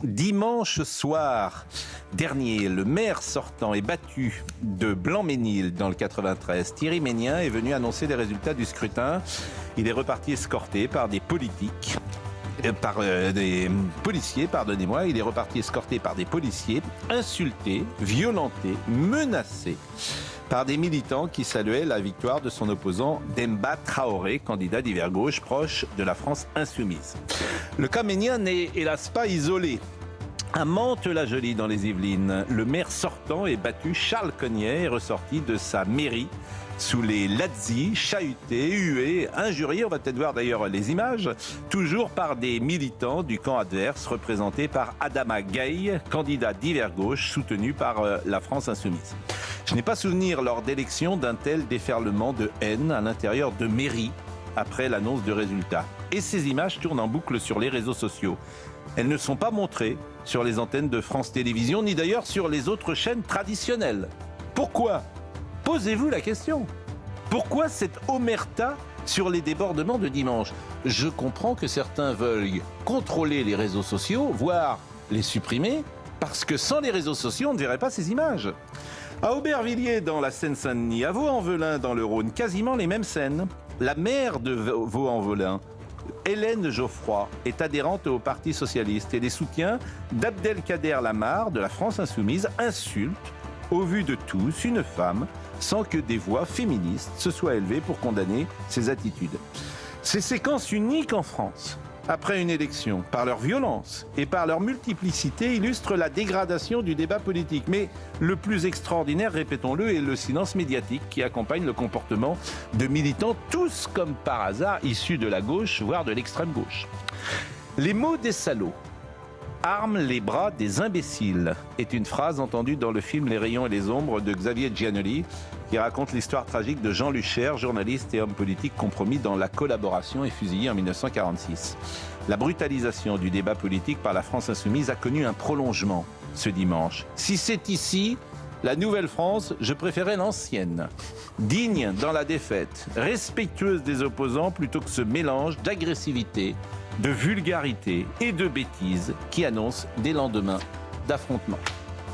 Dimanche soir dernier, le maire sortant est battu de Blanc-Ménil dans le 93. Thierry Mégnien est venu annoncer les résultats du scrutin. Il est reparti escorté par des politiques. Des policiers, pardonnez-moi, il est reparti escorté par des policiers, insulté, violenté, menacé par des militants qui saluaient la victoire de son opposant Demba Traoré, candidat d'hiver gauche proche de la France insoumise. Le cas Mégnien n'est hélas pas isolé. À Mantes-la-Jolie dans les Yvelines, le maire sortant et battu, Charles Cognet, est ressorti de sa mairie sous les lazzi, chahuté, hué, injurié, on va peut-être voir d'ailleurs les images, toujours par des militants du camp adverse représentés par Adama Gaye, candidat d'hiver gauche soutenu par la France insoumise. Je n'ai pas souvenir lors d'élections d'un tel déferlement de haine à l'intérieur de mairies après l'annonce de résultats. Et ces images tournent en boucle sur les réseaux sociaux. Elles ne sont pas montrées sur les antennes de France Télévisions, ni d'ailleurs sur les autres chaînes traditionnelles. Pourquoi ? Posez-vous la question. Pourquoi cette omerta sur les débordements de dimanche ? Je comprends que certains veuillent contrôler les réseaux sociaux, voire les supprimer, parce que sans les réseaux sociaux, on ne verrait pas ces images. À Aubervilliers, dans la Seine-Saint-Denis, à Vaux-en-Velin, dans le Rhône, quasiment les mêmes scènes. La maire de Vaux-en-Velin, Hélène Geoffroy, est adhérente au Parti socialiste et les soutiens d'Abdelkader Lamar de la France insoumise insultent, au vu de tous, une femme sans que des voix féministes se soient élevées pour condamner ces attitudes. Ces séquences uniques en France, après une élection, par leur violence et par leur multiplicité, illustrent la dégradation du débat politique. Mais le plus extraordinaire, répétons-le, est le silence médiatique qui accompagne le comportement de militants, tous comme par hasard issus de la gauche, voire de l'extrême gauche. Les mots des salauds arment les bras des imbéciles est une phrase entendue dans le film Les rayons et les ombres de Xavier Giannoli, qui raconte l'histoire tragique de Jean Luchère, journaliste et homme politique compromis dans la collaboration et fusillé en 1946. La brutalisation du débat politique par la France insoumise a connu un prolongement ce dimanche. Si c'est ici, la nouvelle France, je préférais l'ancienne. Digne dans la défaite, respectueuse des opposants plutôt que ce mélange d'agressivité, de vulgarité et de bêtises qui annonce des lendemains d'affrontements.